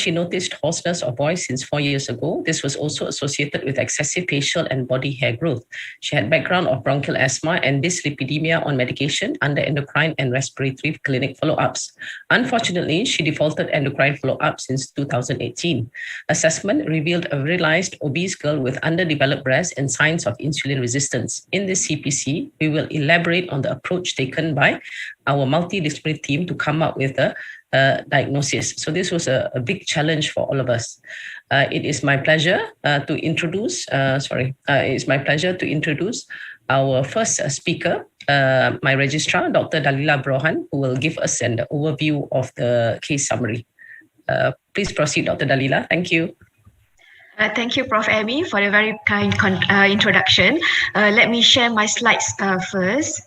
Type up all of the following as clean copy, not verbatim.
she noticed hoarseness of voice since 4 years ago. This was also associated with excessive facial and body hair growth. She had background of bronchial asthma and dyslipidemia on medication under endocrine and respiratory clinic follow-ups. Unfortunately, she defaulted endocrine follow-up since 2018. Assessment revealed a virilized obese girl with underdeveloped breasts and signs of insulin resistance. In this CPC, we will elaborate on the approach taken by our multidisciplinary team to come up with a diagnosis. So this was a big challenge for all of us. It is my pleasure to introduce our first speaker, my registrar, Dr. Dalila Brohan, who will give us an overview of the case summary. Please proceed, Dr. Dalila. Thank you. Thank you, Prof. Abby, for a very kind introduction. Let me share my slides first.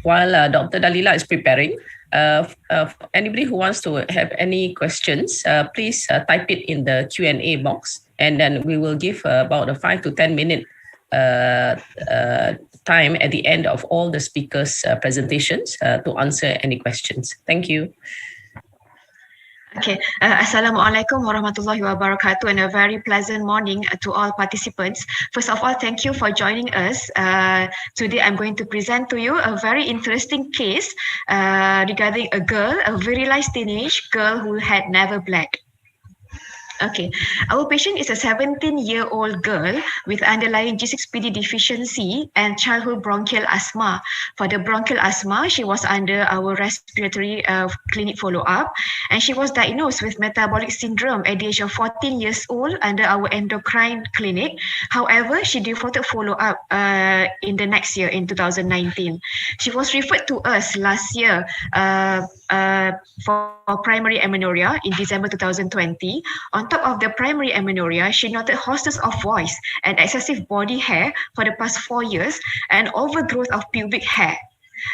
While Dr. Dalila is preparing, anybody who wants to have any questions, please type it in the Q&A box, and then we will give about a 5 to 10 minute time at the end of all the speakers' presentations to answer any questions. Thank you. Okay, Assalamualaikum warahmatullahi wabarakatuh, and a very pleasant morning to all participants. First of all, thank you for joining us. Today I'm going to present to you a very interesting case regarding a girl, a virilized teenage girl who had never bled. Okay, our patient is a 17-year-old girl with underlying G6PD deficiency and childhood bronchial asthma. For the bronchial asthma, she was under our respiratory clinic follow-up, and she was diagnosed with metabolic syndrome at the age of 14 years old under our endocrine clinic. However, she defaulted follow-up in the next year, in 2019. She was referred to us last year for primary amenorrhea in December 2020. On top of the primary amenorrhea, she noted hoarseness of voice and excessive body hair for the past 4 years and overgrowth of pubic hair.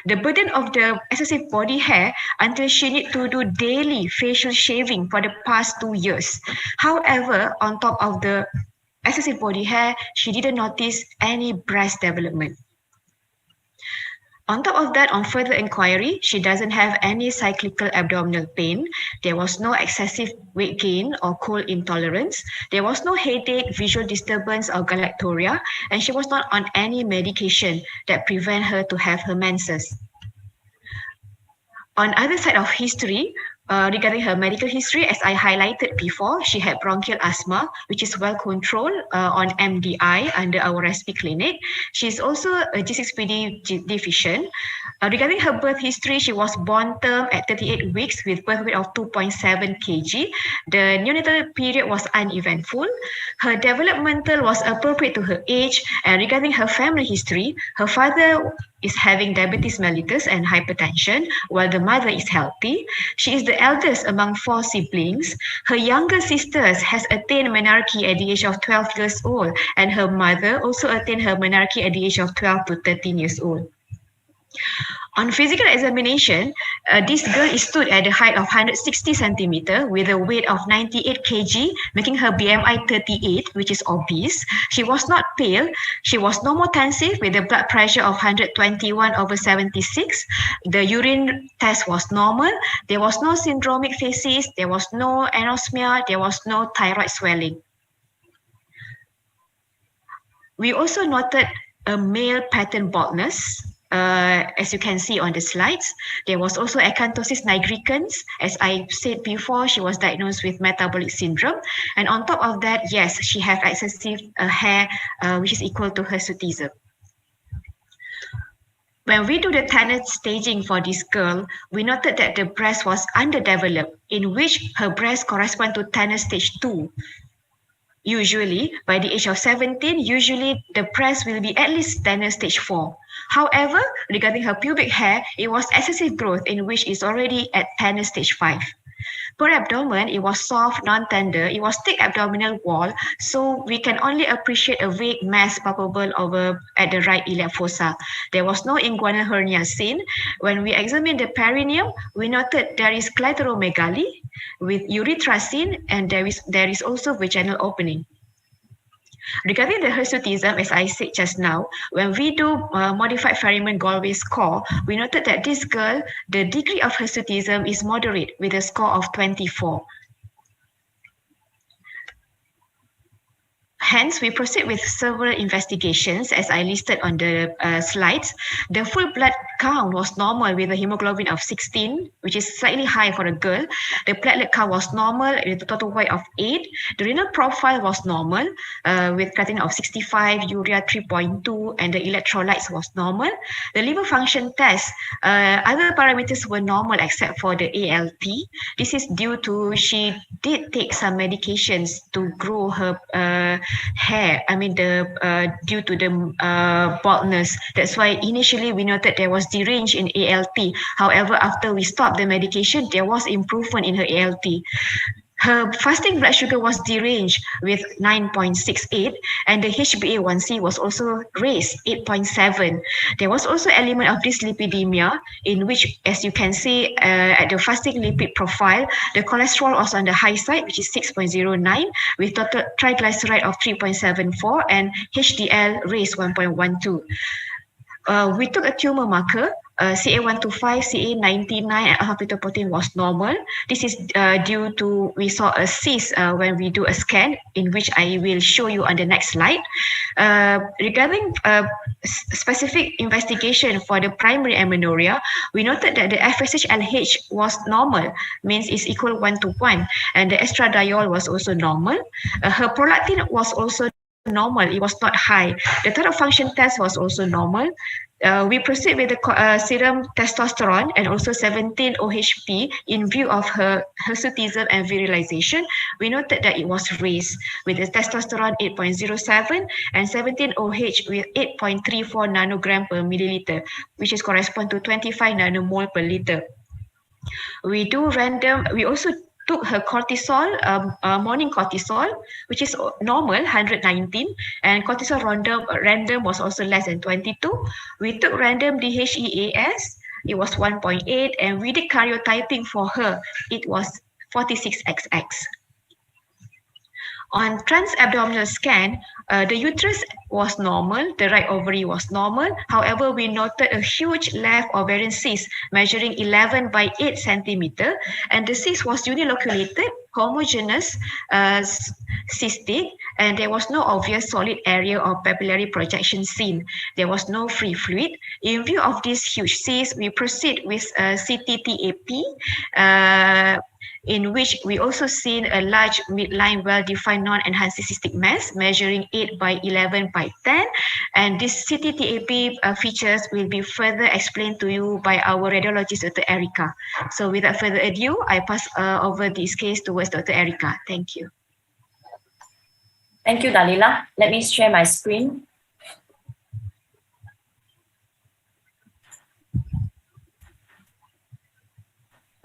The burden of the excessive body hair until she need to do daily facial shaving for the past 2 years. However, on top of the excessive body hair, she didn't notice any breast development. On top of that, on further inquiry, she doesn't have any cyclical abdominal pain. There was no excessive weight gain or cold intolerance. There was no headache, visual disturbance, or galactorrhea, and she was not on any medication that prevent her to have her menses. On other side of history, regarding her medical history, as I highlighted before, she had bronchial asthma, which is well controlled on MDI under our respi clinic. She is also a G6PD deficient. Regarding her birth history, she was born term at 38 weeks with birth weight of 2.7 kg. The neonatal period was uneventful. Her developmental was appropriate to her age. And regarding her family history, her father is having diabetes mellitus and hypertension, while the mother is healthy. She is the eldest among 4 siblings. Her younger sister has attained menarche at the age of 12 years old, and her mother also attained her menarche at the age of 12 to 13 years old. On physical examination, this girl stood at a height of 160 centimeter with a weight of 98 kg, making her BMI 38, which is obese. She was not pale. She was normotensive with a blood pressure of 121/76. The urine test was normal. There was no syndromic facies. There was no anosmia. There was no thyroid swelling. We also noted a male pattern baldness. As you can see on the slides, there was also acanthosis nigricans. As I said before, she was diagnosed with metabolic syndrome. And on top of that, yes, she has excessive hair, which is equal to hirsutism. When we do the Tanner staging for this girl, we noted that the breast was underdeveloped, in which her breast correspond to Tanner stage 2. Usually, by the age of 17, usually the breast will be at least Tanner stage 4. However, regarding her pubic hair, it was excessive growth, in which is already at Tanner stage 5. Per abdomen, it was soft, non-tender. It was thick abdominal wall, so we can only appreciate a vague mass palpable over at the right iliac fossa. There was no inguinal hernia seen. When we examined the perineum, we noted there is clitoromegaly with urethra seen, and there is also vaginal opening. Regarding the hirsutism, as I said just now, when we do modified Ferryman-Galway score, we noted that this girl, the degree of hirsutism is moderate with a score of 24. Hence, we proceed with several investigations as I listed on the slides. The full blood count was normal with a hemoglobin of 16, which is slightly high for a girl. The platelet count was normal with a total weight of 8. The renal profile was normal with creatinine of 65, urea 3.2, and the electrolytes was normal. The liver function test, other parameters were normal except for the ALT. This is due to she did take some medications to grow her hair. Due to the baldness. That's why initially we noted there was derange in ALT. However, after we stopped the medication, there was improvement in her ALT. Her fasting blood sugar was deranged with 9.68, and the HbA1c was also raised, 8.7. There was also element of dyslipidemia, in which, as you can see at the fasting lipid profile, the cholesterol was on the high side, which is 6.09, with total triglyceride of 3.74, and HDL raised 1.12. We took a tumor marker, CA125, CA99, and alpha-fetoprotein was normal. This is due to, we saw a cyst when we do a scan, in which I will show you on the next slide. Regarding specific investigation for the primary amenorrhea, we noted that the FSH-LH was normal, means it's equal 1:1, and the estradiol was also normal. Her prolactin was also normal, it was not high. The thyroid function test was also normal. We proceed with the serum testosterone and also 17-OHP in view of her hirsutism and virilization. We noted that it was raised with the testosterone 8.07 and 17-OH with 8.34 nanogram per milliliter, which is correspond to 25 nanomole per liter. We also took her cortisol, morning cortisol, which is normal, 119, and cortisol random was also less than 22. We took random DHEAS, it was 1.8, and we did karyotyping for her, it was 46XX. On transabdominal scan, the uterus was normal, the right ovary was normal. However, we noted a huge left ovarian cyst measuring 11 by 8 centimeter, and the cyst was uniloculated, homogeneous, cystic, and there was no obvious solid area or papillary projection seen. There was no free fluid. In view of this huge cyst, we proceed with CT-TAP, in which we also seen a large midline well-defined non-enhanced cystic mass measuring 8 by 11 by 10. And this CT-TAP features will be further explained to you by our radiologist, Dr. Erica. So without further ado, I pass over this case towards Dr. Erica. Thank you. Thank you, Dalila. Let me share my screen.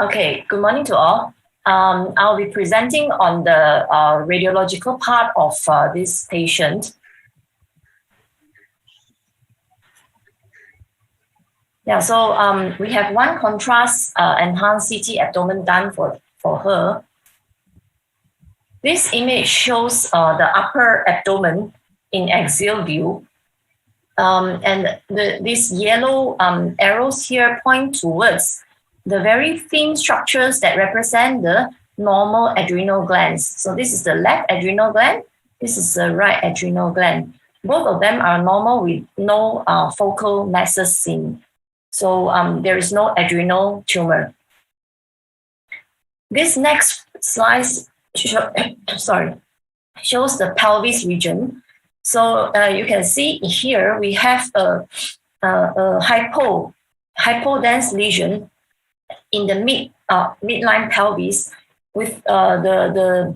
Okay, good morning to all. I'll be presenting on the radiological part of this patient. Yeah, so we have one contrast enhanced CT abdomen done for her. This image shows the upper abdomen in axial view. And these yellow arrows here point towards the very thin structures that represent the normal adrenal glands. So this is the left adrenal gland. This is the right adrenal gland. Both of them are normal with no focal masses seen. So there is no adrenal tumor. This next slide shows the pelvis region. So you can see here we have a hypodense lesion in the midline pelvis, with the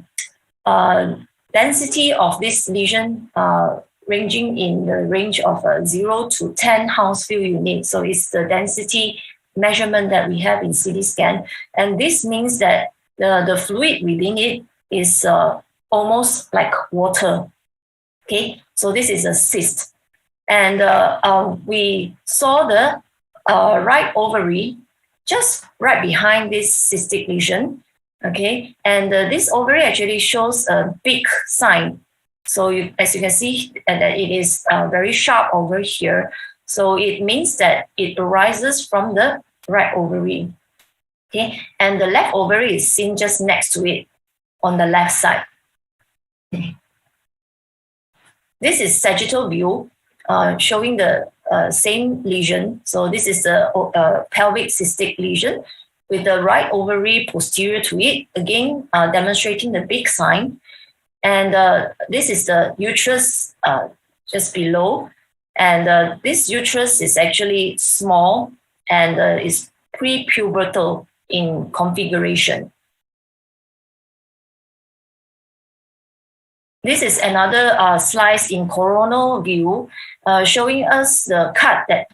density of this lesion ranging in the range of 0 to 10 Hounsfield units. So it's the density measurement that we have in CT scan. And this means that the fluid within it is almost like water. Okay, so this is a cyst. And we saw the right ovary just right behind this cystic lesion. Okay, and this ovary actually shows a big sign. So as you can see, that it is very sharp over here. So it means that it arises from the right ovary. Okay, and the left ovary is seen just next to it on the left side. Okay. This is sagittal view showing the same lesion. So this is the pelvic cystic lesion with the right ovary posterior to it, again demonstrating the big sign. And this is the uterus just below. And this uterus is actually small and is pre-pubertal in configuration. This is another slice in coronal view showing us the cut that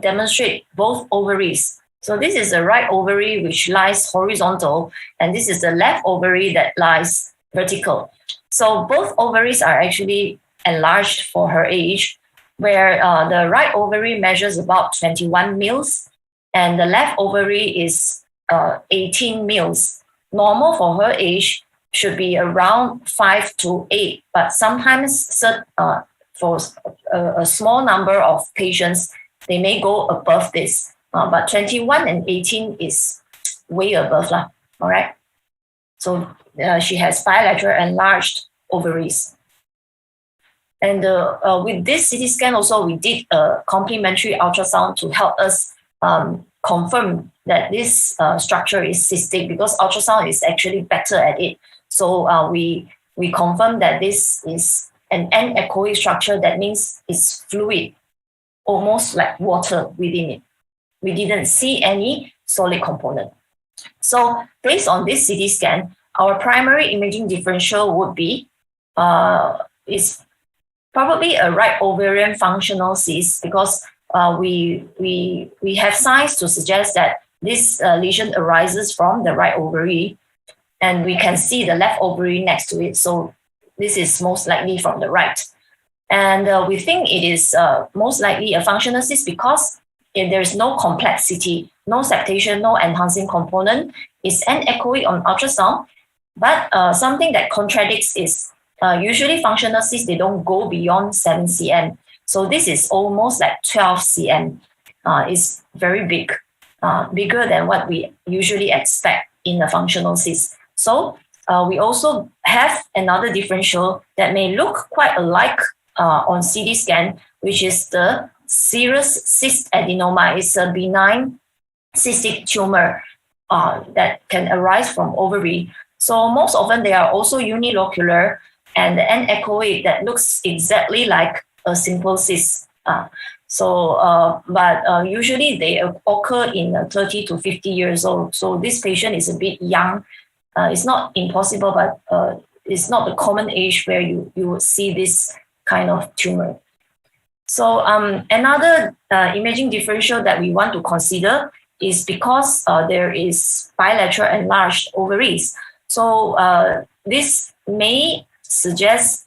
demonstrate both ovaries. So this is the right ovary which lies horizontal, and this is the left ovary that lies vertical. So both ovaries are actually enlarged for her age, where the right ovary measures about 21 mils and the left ovary is 18 mils. Normal for her age should be around 5 to 8, but sometimes for a small number of patients, they may go above this. But 21 and 18 is way above, all right? So she has bilateral enlarged ovaries. And with this CT scan also, we did a complementary ultrasound to help us confirm that this structure is cystic, because ultrasound is actually better at it. So we confirm that this is an anechoic structure. That means it's fluid, almost like water within it. We didn't see any solid component. So based on this CT scan, our primary imaging differential would be is probably a right ovarian functional cyst, because we have signs to suggest that this lesion arises from the right ovary, and we can see the left ovary next to it. So this is most likely from the right. And we think it is most likely a functional cyst because if there is no complexity, no septation, no enhancing component, it's anechoic on ultrasound. But something that contradicts is usually functional cysts, they don't go beyond 7 cm. So this is almost like 12 cm. It's very big, bigger than what we usually expect in a functional cyst. So we also have another differential that may look quite alike on CT scan, which is the serous cyst adenoma. It's a benign cystic tumor that can arise from ovary. So most often they are also unilocular and anechoic that looks exactly like a simple cyst. But usually they occur in 30 to 50 years old. So this patient is a bit young. It's not impossible, but it's not the common age where you would see this kind of tumor. So another imaging differential that we want to consider is because there is bilateral enlarged ovaries. So this may suggest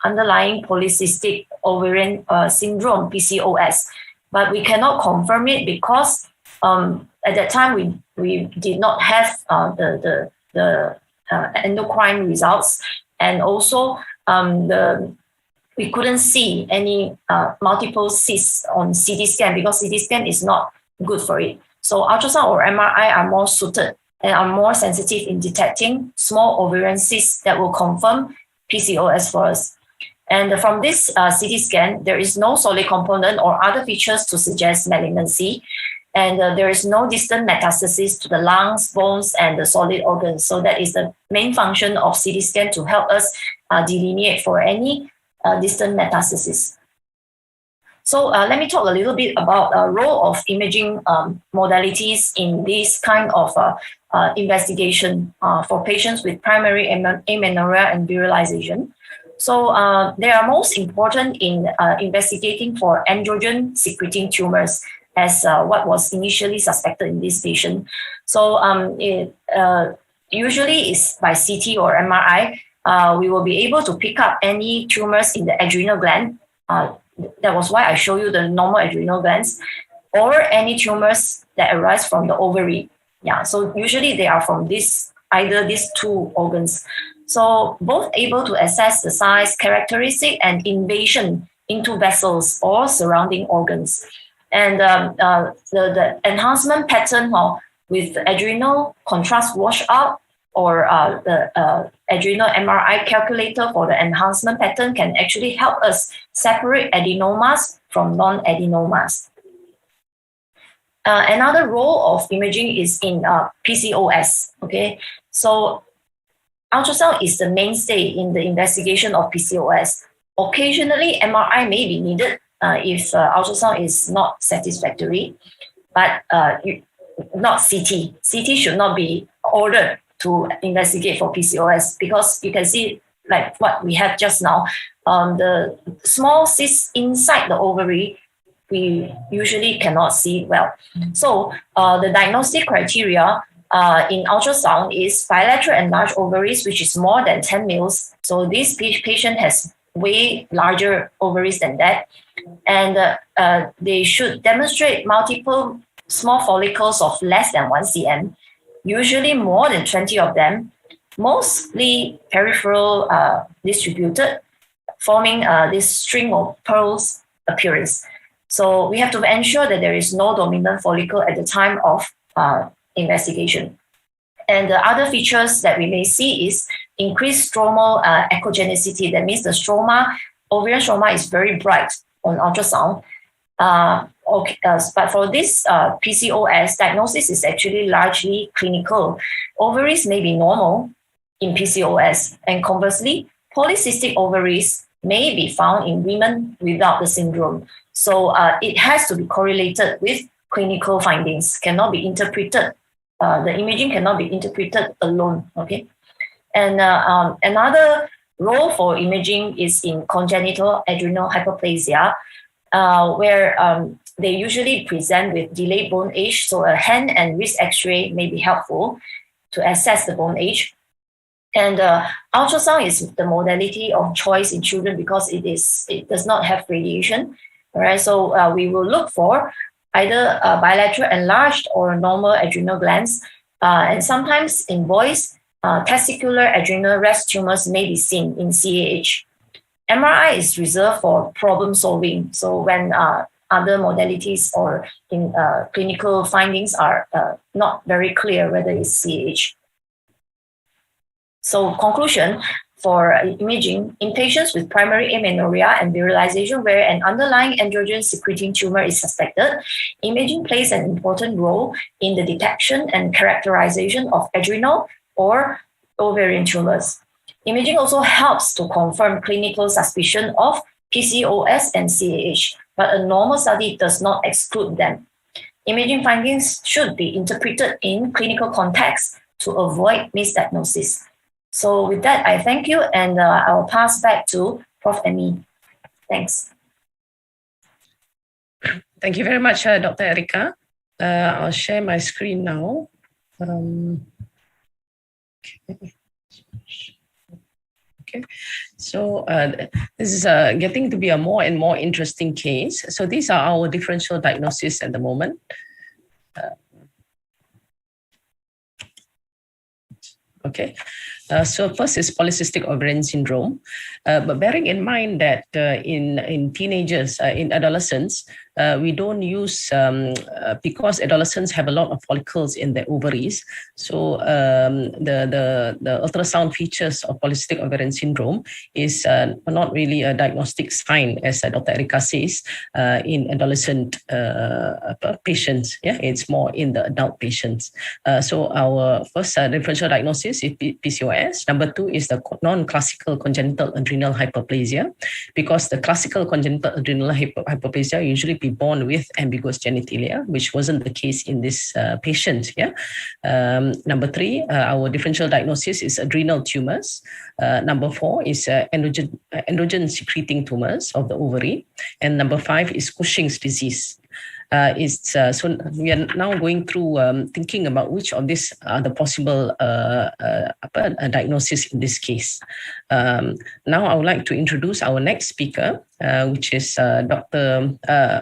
underlying polycystic ovarian syndrome, PCOS, but we cannot confirm it because at that time we did not have the endocrine results, and also we couldn't see any multiple cysts on CT scan because CT scan is not good for it. So ultrasound or MRI are more suited and are more sensitive in detecting small ovarian cysts that will confirm PCOS for us. And from this CT scan, there is no solid component or other features to suggest malignancy. And there is no distant metastasis to the lungs, bones, and the solid organs. So that is the main function of CT scan, to help us delineate for any distant metastasis. So let me talk a little bit about the role of imaging modalities in this kind of investigation for patients with primary amenorrhea and virilization. So they are most important in investigating for androgen secreting tumors, as what was initially suspected in this patient. So it usually is by CT or MRI. We will be able to pick up any tumors in the adrenal gland. That was why I show you the normal adrenal glands, or any tumors that arise from the ovary. Yeah, so usually they are from either these two organs. So both able to assess the size, characteristic, and invasion into vessels or surrounding organs. And the enhancement pattern with adrenal contrast washout or the adrenal MRI calculator for the enhancement pattern can actually help us separate adenomas from non-adenomas. Another role of imaging is in PCOS. Okay, so ultrasound is the mainstay in the investigation of PCOS. Occasionally, MRI may be needed if ultrasound is not satisfactory, but not CT. CT should not be ordered to investigate for PCOS, because you can see, like what we have just now, the small cysts inside the ovary, we usually cannot see well. So the diagnostic criteria in ultrasound is bilateral enlarged ovaries, which is more than 10 mils. So this patient has way larger ovaries than that. And they should demonstrate multiple small follicles of less than 1 cm, usually more than 20 of them, mostly peripheral distributed, forming this string of pearls appearance. So we have to ensure that there is no dominant follicle at the time of investigation. And the other features that we may see is increased stromal echogenicity. That means the stroma, ovarian stroma, is very bright on ultrasound. But for this PCOS, diagnosis is actually largely clinical. Ovaries may be normal in PCOS, and conversely, polycystic ovaries may be found in women without the syndrome. So it has to be correlated with clinical findings, cannot be interpreted. The imaging cannot be interpreted alone, okay? And another role for imaging is in congenital adrenal hyperplasia, where they usually present with delayed bone age. So a hand and wrist x-ray may be helpful to assess the bone age. And ultrasound is the modality of choice in children because it does not have radiation. All right, so we will look for either bilateral enlarged or normal adrenal glands. And sometimes in boys, testicular adrenal rest tumors may be seen in CAH. MRI is reserved for problem solving. So when other modalities or in clinical findings are not very clear whether it's CAH. So conclusion for imaging, in patients with primary amenorrhea and virilization where an underlying androgen secreting tumor is suspected, imaging plays an important role in the detection and characterization of adrenal or ovarian tumors. Imaging also helps to confirm clinical suspicion of PCOS and CAH, but a normal study does not exclude them. Imaging findings should be interpreted in clinical context to avoid misdiagnosis. So with that, I thank you, and I will pass back to Prof. Emmy. Thanks. Thank you very much, Dr. Erica. I'll share my screen now. Okay. So this is getting to be a more and more interesting case. So these are our differential diagnoses at the moment. Okay. So first is polycystic ovarian syndrome, but bearing in mind that in teenagers, in adolescents, we don't use, because adolescents have a lot of follicles in their ovaries. So the ultrasound features of polycystic ovarian syndrome is not really a diagnostic sign, as Dr. Erica says, in adolescent patients. Yeah, it's more in the adult patients. So our first differential diagnosis is PCOS. Number 2 is the non-classical congenital adrenal hyperplasia, because the classical congenital adrenal hyperplasia usually be born with ambiguous genitalia, which wasn't the case in this patient. Yeah. Number 3, our differential diagnosis is adrenal tumors. Number 4 is androgen secreting tumors of the ovary, and number 5 is Cushing's disease. So we are now going through thinking about which of these are the possible diagnosis in this case. Now I would like to introduce our next speaker, which is Dr.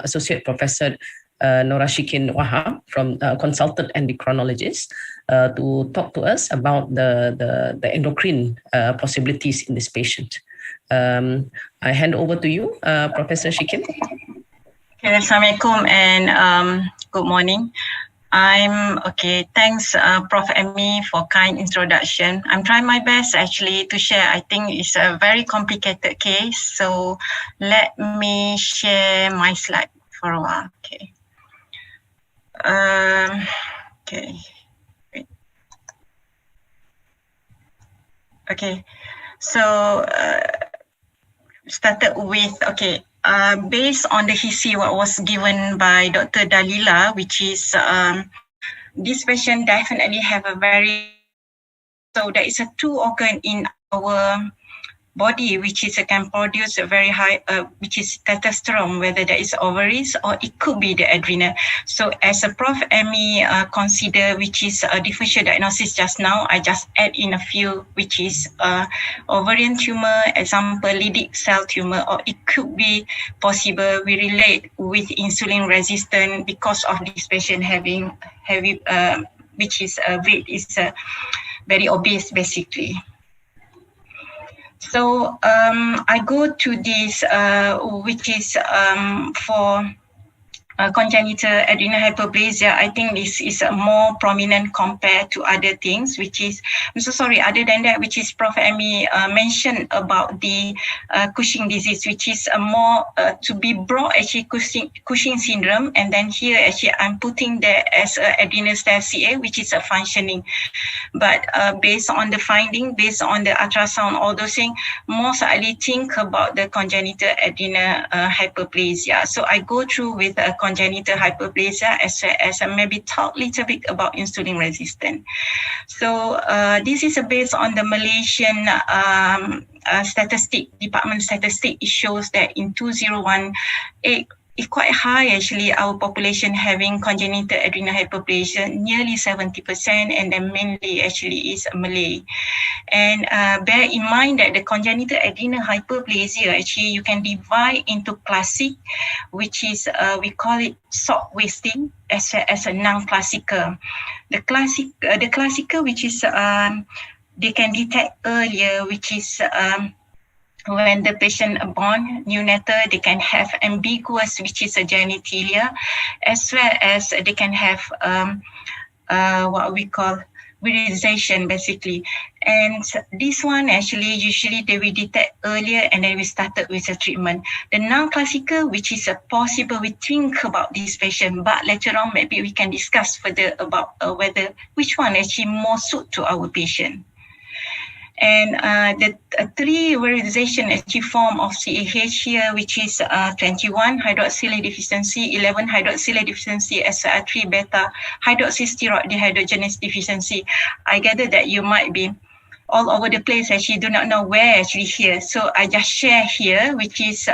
Associate Professor Nora Shikin Wahab, from consultant endocrinologist, to talk to us about the endocrine possibilities in this patient. I hand over to you, Professor Shikin. Okay, Assalamualaikum and good morning. Thanks Prof. Emmy for kind introduction. I'm trying my best actually to share. I think it's a very complicated case, so let me share my slide for a while. So started with based on the history what was given by Dr. Dalila, which is this patient definitely have a so there is a two organ in our body which is can produce a very high which is testosterone, whether that is ovaries or it could be the adrenal. So as a Prof. Emmy consider, which is a differential diagnosis just now, I just add in a few, which is ovarian tumor, example Leydig cell tumor, or it could be possible we relate with insulin resistant because of this patient having heavy which is weight is very obese basically. So I go to this, which is for congenital adrenal hyperplasia. I think this is more prominent compared to other things, which is, I'm so sorry, other than that, which is Prof. Emmy mentioned about the Cushing disease, which is more to be brought actually Cushing syndrome. And then here actually I'm putting there as adrenal staph CA, which is a functioning. But based on the finding, based on the ultrasound, all those things, most likely think about the congenital adrenal hyperplasia. So I go through with a congenital hyperplasia as well as maybe talk a little bit about insulin resistant. So this is based on the Malaysian department statistic. It shows that in 2018, it's quite high actually, our population having congenital adrenal hyperplasia, nearly 70%, and then mainly actually is Malay. And bear in mind that the congenital adrenal hyperplasia, actually you can divide into classic, which is, we call it salt wasting, as a non-classical. The classical, which is, they can detect earlier, which is, when the patient born neonatal, they can have ambiguous, which is a genitalia, as well as they can have what we call virilization basically. And this one actually usually they will detect earlier and then we started with the treatment. The non-classical, which is a possible, we think about this patient, but later on maybe we can discuss further about whether which one actually more suit to our patient. And the three virilization actually form of CAH here, which is 21 hydroxylase deficiency, 11 hydroxylase deficiency, as well as 3 beta hydroxysteroid dehydrogenase deficiency. I gather that you might be all over the place, actually do not know where actually here. So I just share here, which is,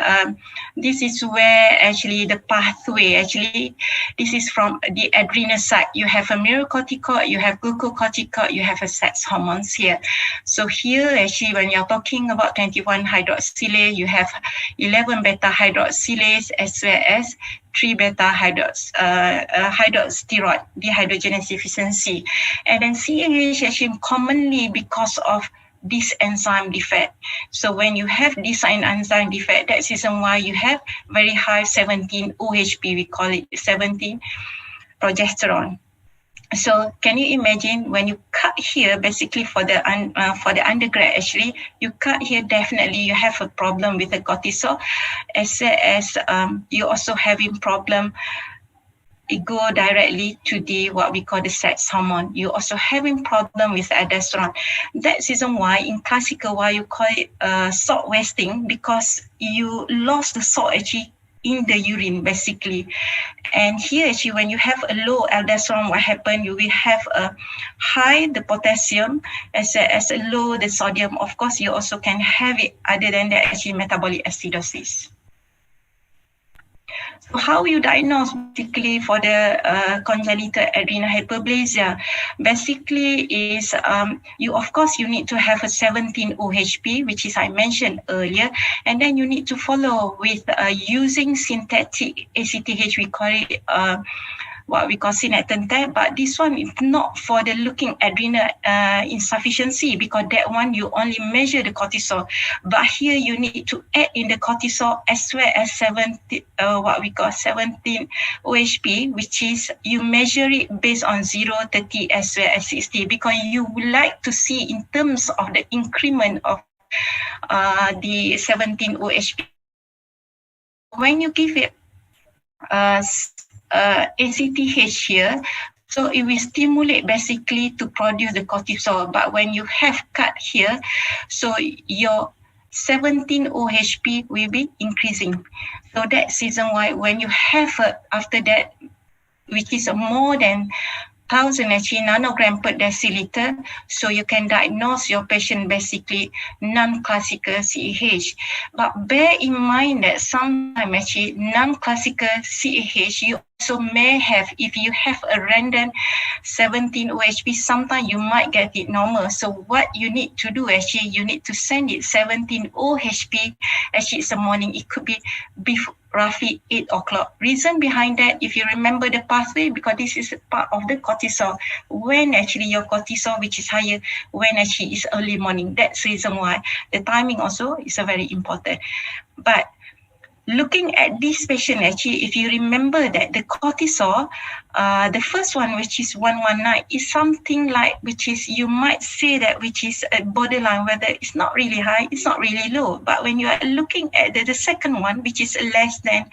this is where actually the pathway, actually, this is from the adrenal side. You have a mirocorticoid, you have glucocorticoid, you have a sex hormones here. So here actually when you're talking about 21 hydroxylase, you have 11 beta hydroxylase as well as 3 beta hydroxysteroid dehydrogenase deficiency. And then CAH actually commonly because of this enzyme defect. So when you have this enzyme defect, that's the reason why you have very high 17 OHP, we call it 17 progesterone. So can you imagine when you cut here, basically for the undergrad, actually, you cut here, definitely you have a problem with the cortisol, as well as you also having problem, it go directly to the what we call the sex hormone. You also having problem with aldosterone. That's the reason why in classical, why you call it salt wasting, because you lost the salt actually in the urine basically. And here actually when you have a low aldosterone, what happen, you will have a high the potassium as a low the sodium. Of course you also can have it other than that actually metabolic acidosis. So how you diagnose basically for the congenital adrenal hyperplasia? Basically is you of course you need to have a 17 OHP, which is I mentioned earlier, and then you need to follow with using synthetic ACTH. We call it what we call synethentec, but this one is not for the looking adrenal insufficiency, because that one you only measure the cortisol. But here you need to add in the cortisol as well as 17 OHP, which is you measure it based on 0, 30 as well as 60, because you would like to see in terms of the increment of the 17 OHP. When you give it ACTH here, so it will stimulate basically to produce the cortisol. But when you have cut here, so your 17 OHP will be increasing. So that's reason why when you have after that, which is more than 1,000 actually nanogram per deciliter, so you can diagnose your patient basically non-classical CAH. But bear in mind that sometimes actually non-classical CAH, you also may have, if you have a random 17 OHP, sometimes you might get it normal. So what you need to do actually, you need to send it 17 OHP, actually it's the morning, it could be before roughly 8 o'clock. Reason behind that, if you remember the pathway, because this is part of the cortisol, when actually your cortisol, which is higher, when actually is early morning. That's the reason why the timing also is a very important. But looking at this patient, actually, if you remember that the cortisol, the first one, which is 119, is something like, which is, you might say that, which is a borderline, whether it's not really high, it's not really low. But when you are looking at the second one, which is less than,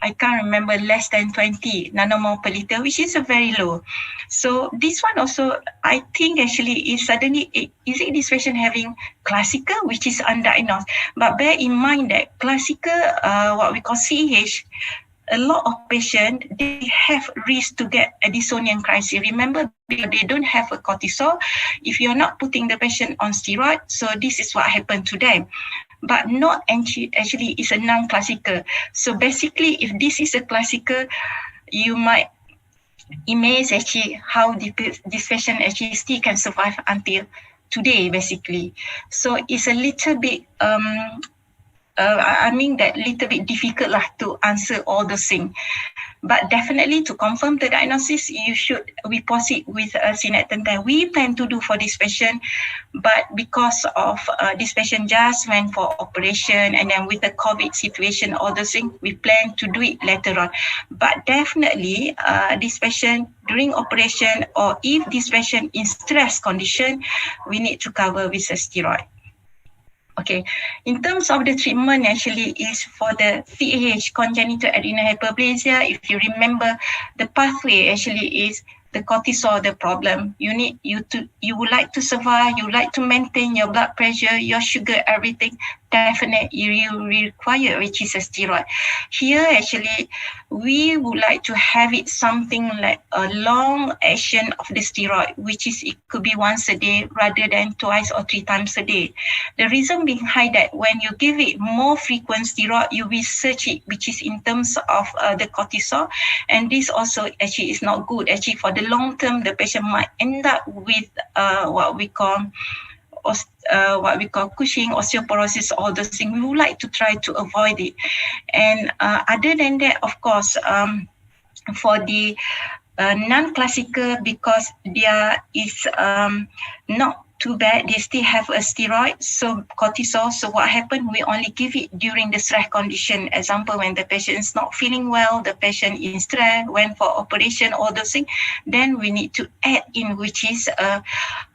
I can't remember, less than 20 nanomole per liter, which is a very low. So this one also, I think actually is suddenly, is it this patient having classical, which is undiagnosed? But bear in mind that classical, what we call CAH, a lot of patients, they have risk to get a dysonium crisis. Remember, because they don't have a cortisol, if you're not putting the patient on steroid, so this is what happened to them. But not actually is a non-classical. So basically, if this is a classical, you might amaze actually how this patient actually still can survive until today, basically. So it's a little bit, I mean that little bit difficult to answer all those things. But definitely to confirm the diagnosis, you should proceed with synethentec. We plan to do for this patient, but because of this patient just went for operation, and then with the COVID situation, all those things, we plan to do it later on. But definitely this patient during operation, or if this patient in stress condition, we need to cover with a steroid. Okay, in terms of the treatment, actually is for the CAH, congenital adrenal hyperplasia. If you remember, the pathway actually is the cortisol, the problem. You would like to survive, you would like to maintain your blood pressure, your sugar, everything. Definitely you require, which is a steroid. Here actually, we would like to have it something like a long action of the steroid, which is, it could be once a day rather than twice or 3 times a day. The reason behind that, when you give it more frequent steroid, you research it, which is in terms of the cortisol, and this also actually is not good. Actually, for the long term, the patient might end up with what we call Cushing, osteoporosis, all those things. We would like to try to avoid it. And other than that, of course, for the non-classical, because there is not too bad, they still have a steroid, so cortisol. So what happened, we only give it during the stress condition. Example, when the patient is not feeling well, the patient in stress, went for operation, all those things, then we need to add in, which is a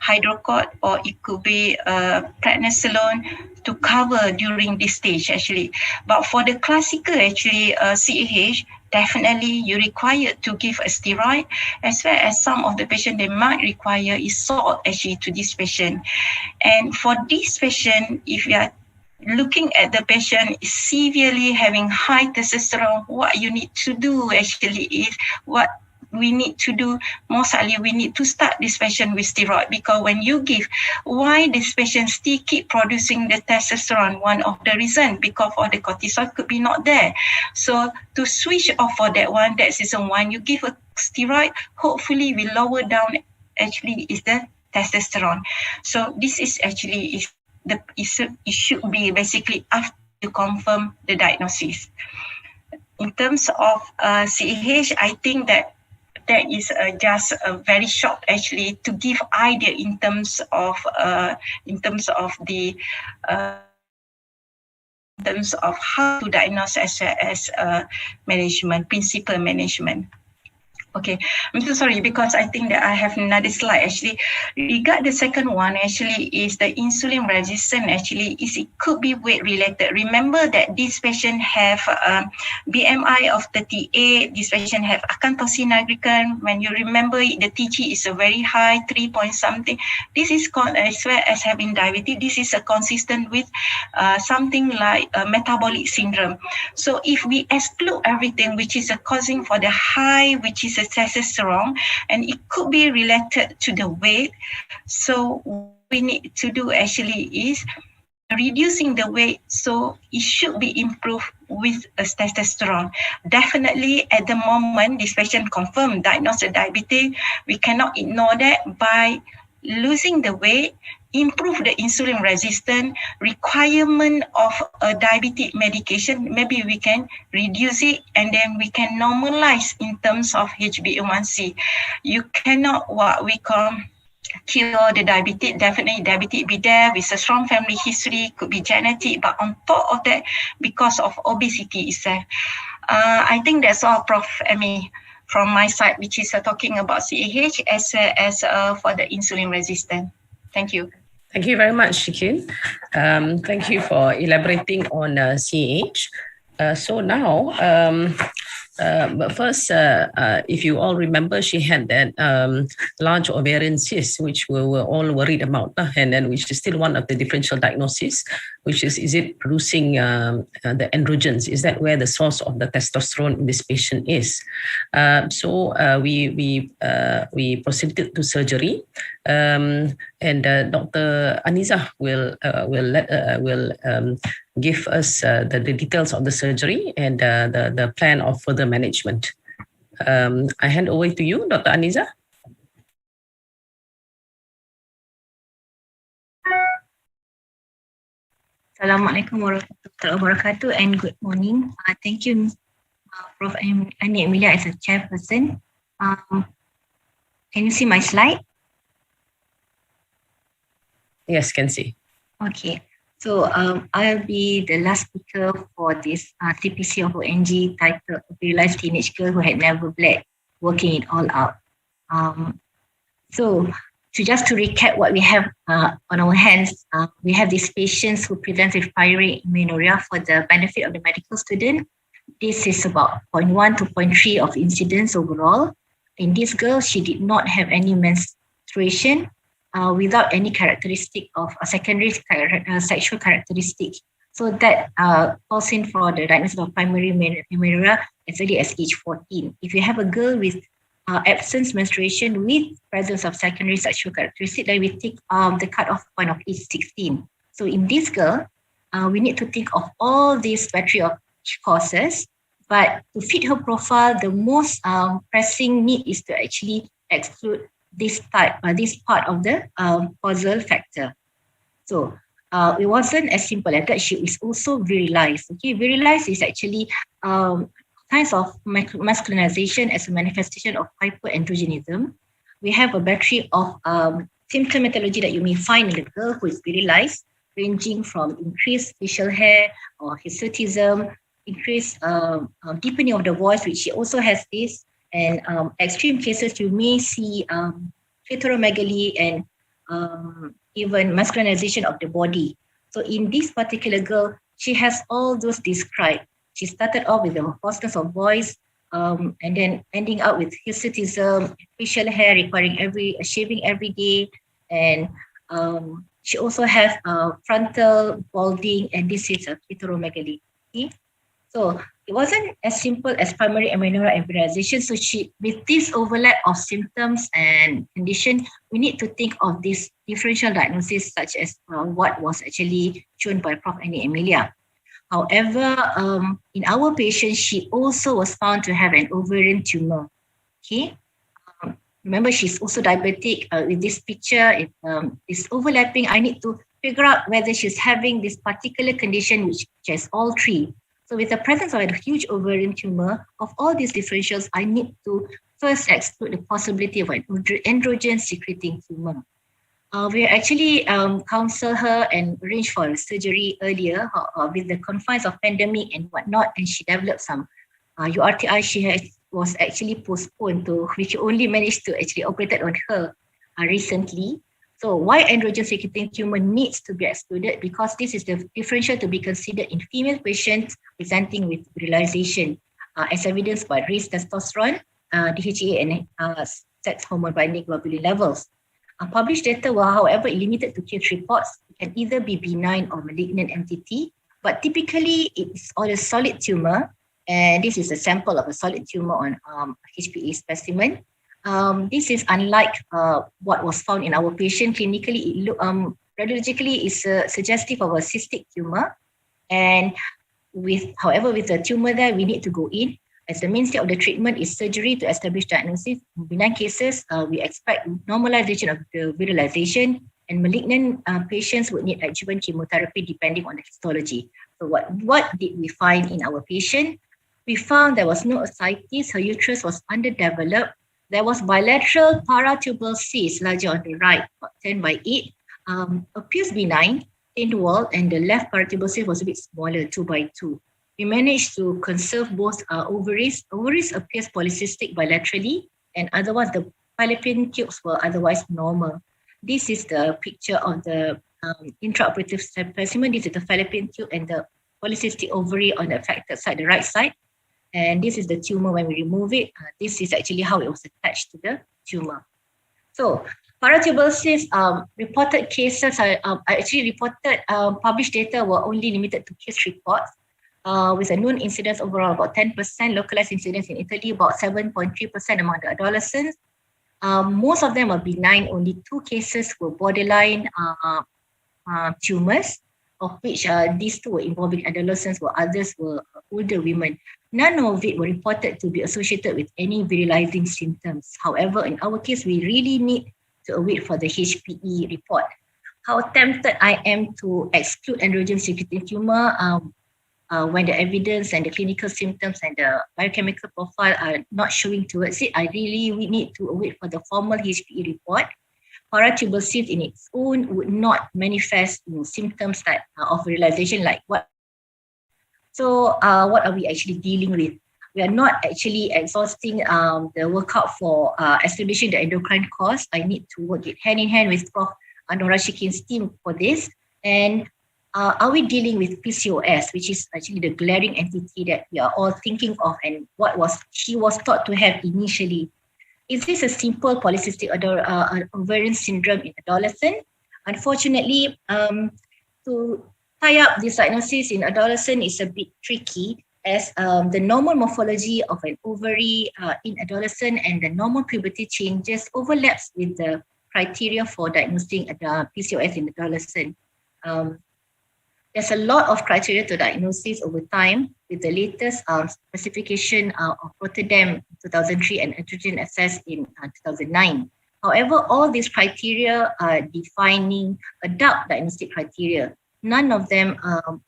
hydrocort, or it could be prednisolone, to cover during this stage actually. But for the classical actually CAH, definitely you require to give a steroid, as well as some of the patient they might require is salt actually to this patient. And for this patient, if you are looking at the patient is severely having high testosterone, what you need to do actually is we need to do, most likely we need to start this patient with steroid, because when you give, why this patient still keep producing the testosterone? One of the reason, because of the cortisol could be not there. So to switch off for that one, that's reason one, you give a steroid, hopefully we lower down actually is the testosterone. So this is actually it should be basically after you confirm the diagnosis. In terms of CAH, I think that is just very short actually to give idea in terms of how to diagnose as management, principal management. Okay, I'm so sorry because I think that I have another slide actually. Regard the second one actually is the insulin resistant actually it could be weight related. Remember that this patient have BMI of 38, this patient have acanthosin nigricans. When you remember the TG is a very high, 3 point something. This is as well as having diabetes. This is a consistent with something like metabolic syndrome. So if we exclude everything which is a causing for the high, which is a testosterone, and it could be related to the weight. So what we need to do actually is reducing the weight, so it should be improved with a testosterone. Definitely at the moment, this patient confirmed diagnosed with diabetes, we cannot ignore that. By losing the weight, improve the insulin resistance, requirement of a diabetic medication, maybe we can reduce it and then we can normalize in terms of HbA1c. You cannot what we call cure the diabetes. Definitely diabetes be there with a strong family history, could be genetic, but on top of that, because of obesity itself. I think that's all, Prof. Amy, from my side, which is talking about CAH as for the insulin resistant. Thank you. Thank you very much, Shikin. Thank you for elaborating on CAH. So now, but first, if you all remember, she had that large ovarian cyst, which we were all worried about, and then which is still one of the differential diagnoses, which is it producing the androgens? Is that where the source of the testosterone in this patient is? So we proceeded to surgery, and Dr. Aniza will give us the details of the surgery and the plan of further management. I hand over to you, Dr. Aniza. Assalamualaikum warahmatullahi wabarakatuh and good morning. Thank you, Prof. Ani Emilia as a chairperson. Can you see my slide? Yes, can see. Okay. So I'll be the last speaker for this CPC of ONG titled Virilized Teenage Girl Who Had Never Bled, Working It All Out. So just to recap what we have on our hands, we have these patients who present with pyruvate amenorrhea for the benefit of the medical student. This is about 0.1 to 0.3 of incidence overall. In this girl, she did not have any menstruation, without any characteristic of a secondary sexual characteristic. So that falls in for the diagnosis of primary amenorrhea as early as age 14. If you have a girl with absence menstruation with presence of secondary sexual characteristic, then we take the cutoff point of age 16. So in this girl, we need to think of all these battery of causes, but to fit her profile, the most pressing need is to actually exclude this part of the causal factor. So it wasn't as simple as that. She is also virilized. Okay, virilized is actually kinds of masculinization as a manifestation of hyperandrogenism. We have a battery of symptomatology that you may find in the girl who is virilized, ranging from increased facial hair or hirsutism, increased deepening of the voice, which she also has this. And extreme cases, you may see clitoromegaly and even masculinization of the body. So in this particular girl, she has all those described. She started off with a hoarseness of voice, and then ending up with hirsutism, facial hair requiring shaving every day, and she also has frontal balding, and this is a clitoromegaly. Okay? So it wasn't as simple as primary amenorrhea and virilization. So with this overlap of symptoms and condition, we need to think of this differential diagnosis such as what was actually shown by Prof. Annie Amelia. However, in our patient, she also was found to have an ovarian tumor. Okay. Remember, she's also diabetic. With this picture, it's overlapping. I need to figure out whether she's having this particular condition, which has all three. So with the presence of a huge ovarian tumor, of all these differentials, I need to first exclude the possibility of an androgen secreting tumor. We actually counseled her and arranged for surgery earlier with the confines of pandemic and whatnot, and she developed some URTI. She was actually postponed to, which only managed to actually operated on her recently. So why androgen secreting tumor needs to be excluded? Because this is the differential to be considered in female patients presenting with virilization, as evidenced by raised testosterone, DHEA, and sex hormone binding globulin levels. Published data were, however, limited to case reports. It can either be benign or malignant entity, but typically it's on a solid tumor, and this is a sample of a solid tumor on HPA specimen. This is unlike what was found in our patient. Clinically, radiologically is suggestive of a cystic tumor, and however, with the tumor there, we need to go in. As the mainstay of the treatment is surgery to establish diagnosis. In benign cases, we expect normalization of the virilization, and malignant patients would need adjuvant chemotherapy depending on the histology. So what did we find in our patient? We found there was no ascites, her uterus was underdeveloped. There was bilateral paratubal cyst, larger on the right, about 10 by 8, appears benign, thin wall, and the left paratubal cyst was a bit smaller, 2 by 2. We managed to conserve both ovaries. Ovaries appears polycystic bilaterally, and otherwise the fallopian tubes were otherwise normal. This is the picture of the intraoperative specimen. This is the fallopian tube and the polycystic ovary on the affected side, the right side. And this is the tumor when we remove it. This is actually how it was attached to the tumor. So paratubal cyst, reported cases, published data were only limited to case reports. With a known incidence overall about 10%, localized incidence in Italy about 7.3% among the adolescents. Most of them are benign, only 2 cases were borderline tumors, of which these 2 were involving adolescents, while others were older women. None of it were reported to be associated with any virilizing symptoms. However, in our case, we really need to await for the HPE report. How tempted I am to exclude androgen secreting tumor when the evidence and the clinical symptoms and the biochemical profile are not showing towards it. We need to wait for the formal HPE report. Paratubal cyst in its own would not manifest symptoms of virilization like what. So what are we actually dealing with? We are not actually exhausting the workup for establishing the endocrine cause. I need to work it hand in hand with Prof. Anora Shikin's team for this. And are we dealing with PCOS, which is actually the glaring entity that we are all thinking of and what she was thought to have initially? Is this a simple polycystic ovarian syndrome in adolescent? Unfortunately, to tie up this diagnosis in adolescent is a bit tricky, as the normal morphology of an ovary in adolescent and the normal puberty changes overlaps with the criteria for diagnosing PCOS in adolescent. There's a lot of criteria to diagnosis over time, with the latest specification of Rotterdam 2003 and Androgen Assess in 2009. However, all these criteria are defining adult diagnostic criteria. None of them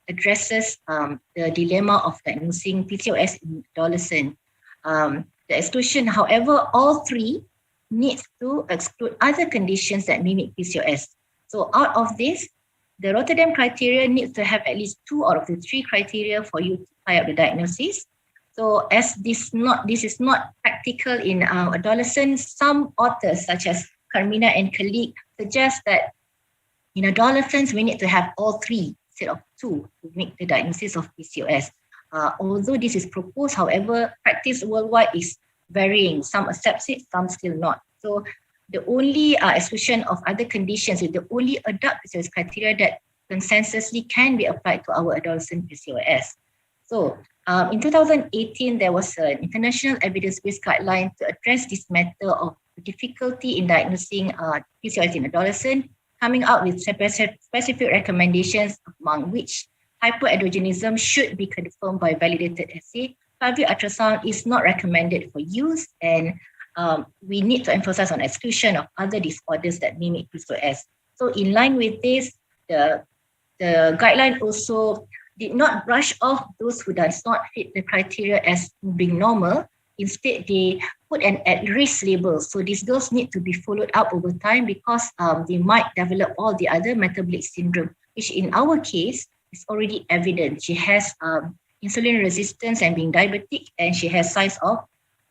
addresses the dilemma of diagnosing PCOS in adolescent. The exclusion, however, all 3 needs to exclude other conditions that mimic PCOS. So out of this, the Rotterdam criteria needs to have at least 2 out of the 3 criteria for you to tie up the diagnosis. So as this is not practical in adolescents, some authors such as Carmina and colleague suggest that in adolescents, we need to have all 3 instead of 2 to make the diagnosis of PCOS. Although this is proposed, however, practice worldwide is varying. Some accept it, some still not. So the only exclusion of other conditions is the only adult PCOS criteria that consensusly can be applied to our adolescent PCOS. So In 2018, there was an international evidence-based guideline to address this matter of difficulty in diagnosing PCOS in adolescents, coming out with specific recommendations, among which hyperandrogenism should be confirmed by validated assay. Pelvic ultrasound is not recommended for use, and we need to emphasize on exclusion of other disorders that mimic PCOS. So in line with this, the guideline also did not brush off those who does not fit the criteria as being normal. Instead, they put an at-risk label. So these girls need to be followed up over time because they might develop all the other metabolic syndrome, which in our case is already evident. She has insulin resistance and being diabetic, and she has signs of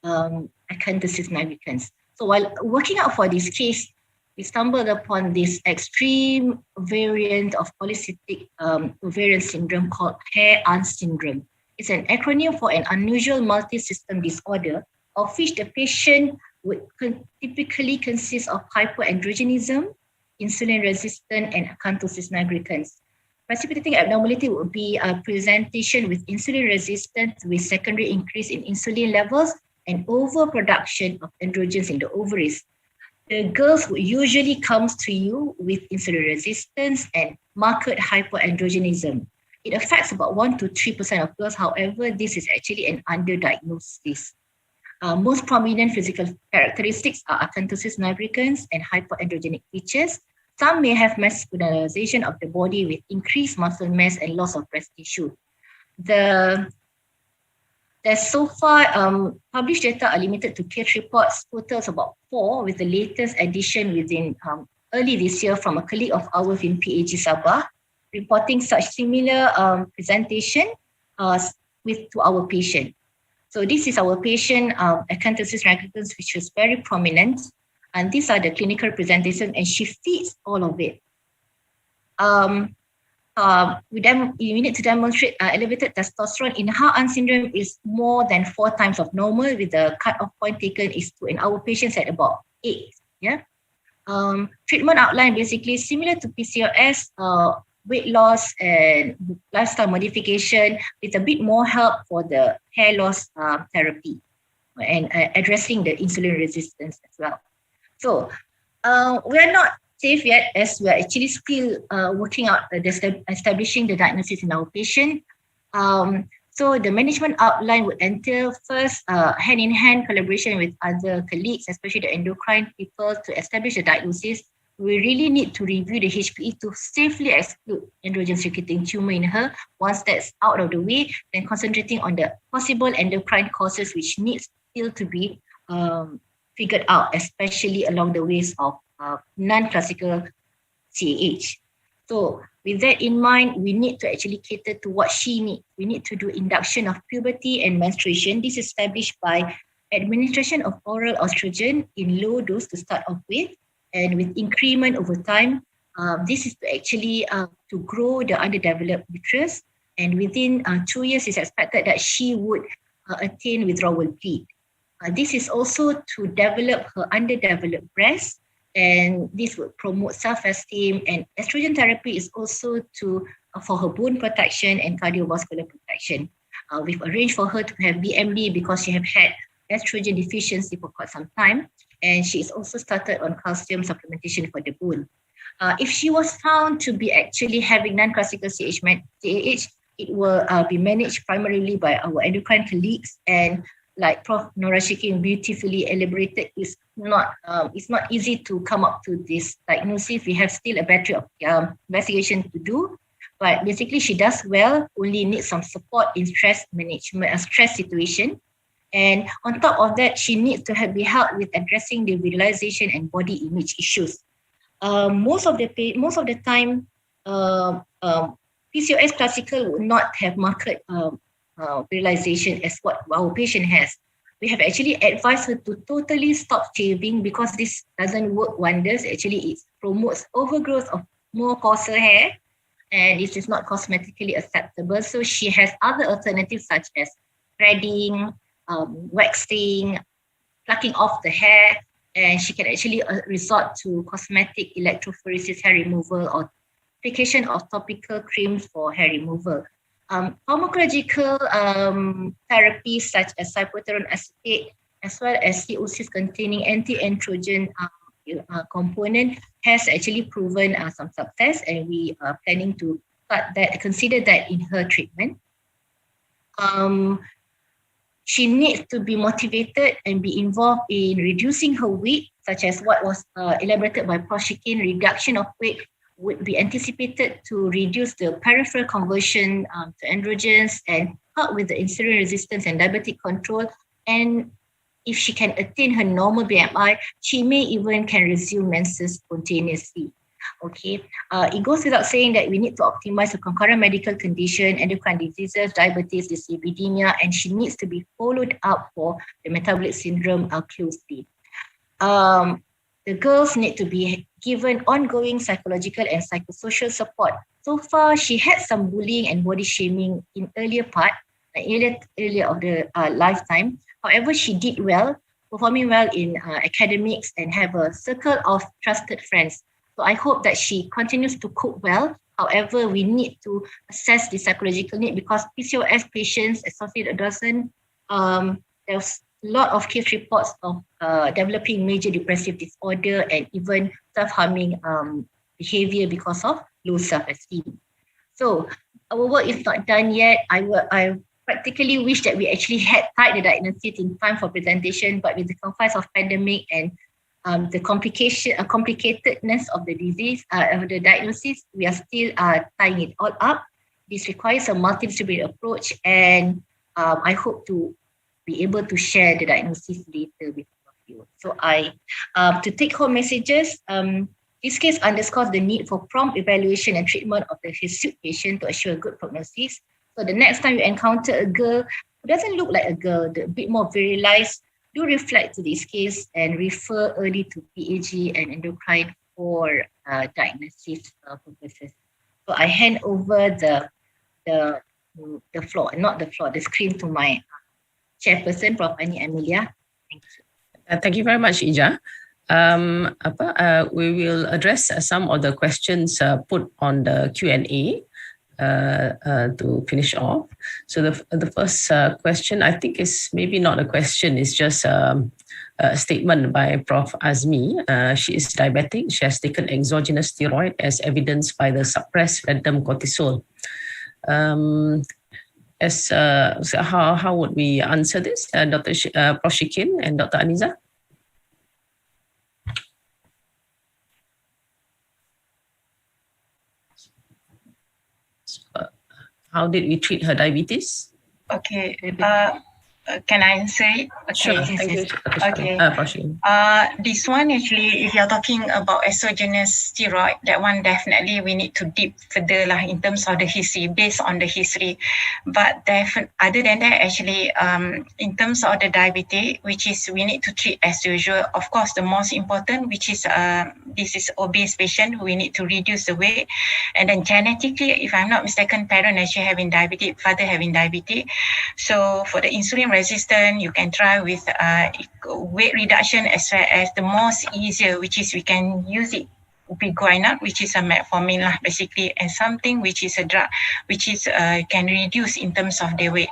acanthosis nigricans. So while working out for this case, we stumbled upon this extreme variant of polycystic ovarian syndrome called hair-on syndrome. It's an acronym for an unusual multi-system disorder of which the patient would typically consist of hyperandrogenism, insulin resistant, and acanthosis nigricans. Precipitating abnormality would be a presentation with insulin resistance with secondary increase in insulin levels and overproduction of androgens in the ovaries. The girls would usually come to you with insulin resistance and marked hyperandrogenism. It affects about 1 to 3% of girls. However, this is actually an underdiagnosis. Most prominent physical characteristics are acanthosis nigricans and hyperandrogenic features. Some may have masculinization of the body with increased muscle mass and loss of breast tissue. There's so far published data are limited to case reports, totals about 4, with the latest addition within early this year from a colleague of ours in PAG Sabah, reporting such similar presentation to our patient. So this is our patient, acanthosis nigricans, which was very prominent. And these are the clinical presentations, and she fits all of it. We need to demonstrate elevated testosterone in Hair-on syndrome is more than 4 times of normal, with the cut-off point taken is to in our patients at about 8. Yeah. Treatment outline basically similar to PCOS, weight loss and lifestyle modification with a bit more help for the hair loss therapy and addressing the insulin resistance as well. So we're not safe yet, as we're actually still working out establishing the diagnosis in our patient. So the management outline would entail first hand-in-hand collaboration with other colleagues, especially the endocrine people, to establish the diagnosis. We really need to review the HPE to safely exclude androgen circulating tumor in her. Once that's out of the way, then concentrating on the possible endocrine causes which needs still to be figured out, especially along the ways of non-classical CAH. So with that in mind, we need to actually cater to what she needs. We need to do induction of puberty and menstruation. This is established by administration of oral estrogen in low dose to start off with, and with increment over time. This is to actually to grow the underdeveloped uterus, and within 2 years, it's expected that she would attain withdrawal bleed. This is also to develop her underdeveloped breast, and this would promote self-esteem, and estrogen therapy is also for her bone protection and cardiovascular protection. We've arranged for her to have BMD because she have had estrogen deficiency for quite some time, and she's also started on calcium supplementation for the bone. If she was found to be actually having non-classical CAH, it will be managed primarily by our endocrine colleagues, and like Prof. Nora Shikin beautifully elaborated, it's not easy to come up to this diagnosis. We have still a battery of investigation to do, but basically she does well, only needs some support in stress management, a stress situation. And on top of that, she needs to be helped with addressing the virilization and body image issues. Most of the time, PCOS classical would not have marked virilization as what our patient has. We have actually advised her to totally stop shaving because this doesn't work wonders. Actually, it promotes overgrowth of more coarser hair, and it is not cosmetically acceptable. So she has other alternatives such as threading, waxing, plucking off the hair, and she can actually resort to cosmetic electrophoresis hair removal or application of topical creams for hair removal. Pharmacological therapies such as cyproterone acetate, as well as COCs containing anti-androgen component has actually proven some success, and we are planning to consider that in her treatment. She needs to be motivated and be involved in reducing her weight, such as what was elaborated by Prof. Shikin. Reduction of weight would be anticipated to reduce the peripheral conversion to androgens and help with the insulin resistance and diabetic control. And if she can attain her normal BMI, she may even can resume menses spontaneously. Okay, it goes without saying that we need to optimize the concurrent medical condition, endocrine diseases, diabetes, dyslipidemia, and she needs to be followed up for the metabolic syndrome closely. The girls need to be given ongoing psychological and psychosocial support. So far, she had some bullying and body shaming in earlier of the lifetime. However, she did well, performing well in academics and have a circle of trusted friends. So I hope that she continues to cope well. However, we need to assess the psychological need because PCOS patients associated doesn't, there's a lot of case reports of developing major depressive disorder and even self-harming behavior because of low self-esteem. So our work is not done yet. I practically wish that we actually had tied the diagnosis in time for presentation, but with the confines of pandemic and the complicatedness of the disease, of the diagnosis, we are still tying it all up. This requires a multidisciplinary approach, and I hope to be able to share the diagnosis later with all of you. So to take home messages, this case underscores the need for prompt evaluation and treatment of the history patient to assure a good prognosis. So the next time you encounter a girl who doesn't look like a girl, a bit more virilized, do reflect to this case and refer early to PAG and endocrine for diagnosis purposes. So I hand over the screen to my chairperson, Prof. Ani Amelia. Thank you. Thank you very much, Ija. We will address some of the questions put on the Q&A. To finish off. So the first question, I think is maybe not a question, it's just a statement by Prof. Azmi. She is diabetic. She has taken exogenous steroid as evidenced by the suppressed random cortisol. So how would we answer this, Prof. Shikin and Dr. Aniza? How did we treat her diabetes? Okay. Can I answer it? Okay. Sure. Thank you. Okay. This one actually, if you're talking about exogenous steroid, that one definitely we need to deep further lah in terms of the history, based on the history. But other than that, actually, in terms of the diabetes, which is we need to treat as usual. Of course, the most important, which is this is obese patient, we need to reduce the weight, and then genetically, if I'm not mistaken, parent actually having diabetes, father having diabetes. So for the insulin resistant, you can try with weight reduction as well as the most easier, which is we can use it ubiquinol, which is a metformin lah basically, and something which is a drug which is can reduce in terms of the weight.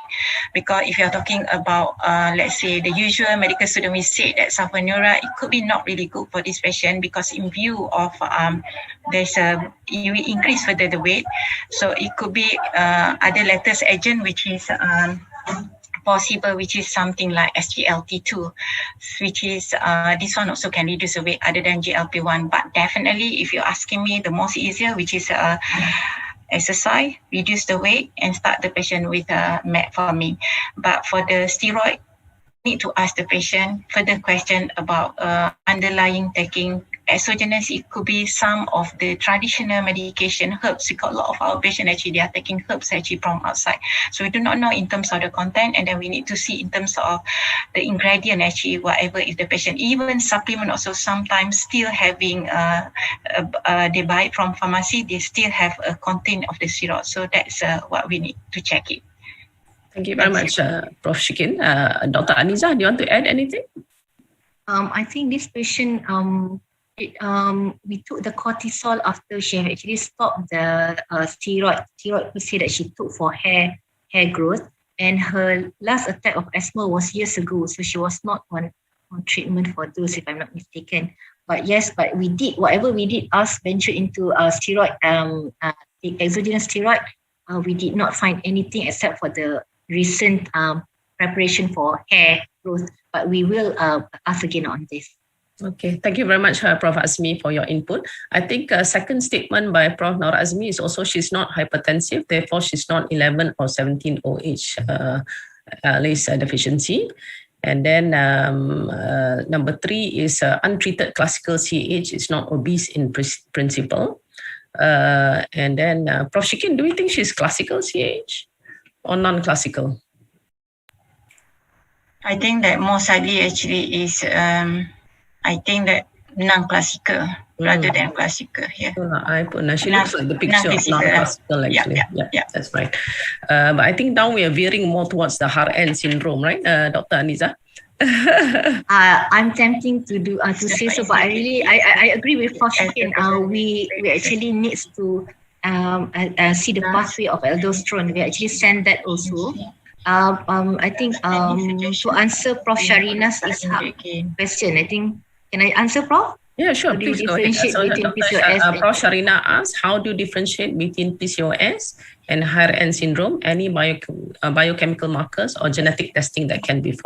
Because if you're talking about let's say the usual medical student, we say that sulfonylurea, it could be not really good for this patient because in view of there's you increase further the weight, so it could be other latest agent which is possible, which is something like SGLT2, which is this one also can reduce the weight other than GLP-1. But definitely, if you're asking me, the most easier, which is exercise, reduce the weight, and start the patient with metformin. But for the steroid, need to ask the patient further question about underlying taking exogenous. It could be some of the traditional medication herbs, because a lot of our patients actually they are taking herbs actually from outside, so we do not know in terms of the content, and then we need to see in terms of the ingredient actually whatever is the patient. Even supplement also sometimes still having they buy it from pharmacy, they still have a content of the syrup, so that's what we need to check it. Thank you very much, Prof. Shikin. Dr. Aniza, do you want to add anything? I think this patient we took the cortisol after she had actually stopped the steroid per se that she took for hair growth. And her last attack of asthma was years ago, so she was not on treatment for those, if I'm not mistaken. But yes, but we did whatever we did. Us venture into steroid, exogenous steroid. We did not find anything except for the recent preparation for hair growth. But we will ask again on this. Okay, thank you very much, Prof. Azmi, for your input. I think a second statement by Prof. Naura Azmi is also she's not hypertensive, therefore she's not 11 or 17 OH LACE deficiency. And then number 3 is untreated classical CAH is not obese in principle. And then Prof. Shikin, do you think she's classical CAH or non-classical? I think that most likely actually is I think that non-classical rather than classical. Yeah. She looks like the picture of non-classical actually. Yeah, that's right. But I think now we are veering more towards the HRN syndrome, right, Dr. Aniza? I'm tempting to do to say so, but I agree with Prof. Shikin. We actually needs to see the pathway of aldosterone. We actually send that also. I think to answer Prof. Sharina's question, I think, can I answer, Prof? Yeah, sure. Please go ahead. So Prof. Sharina asks, how do you differentiate between PCOS and HRN syndrome? Any biochemical markers or genetic testing that can be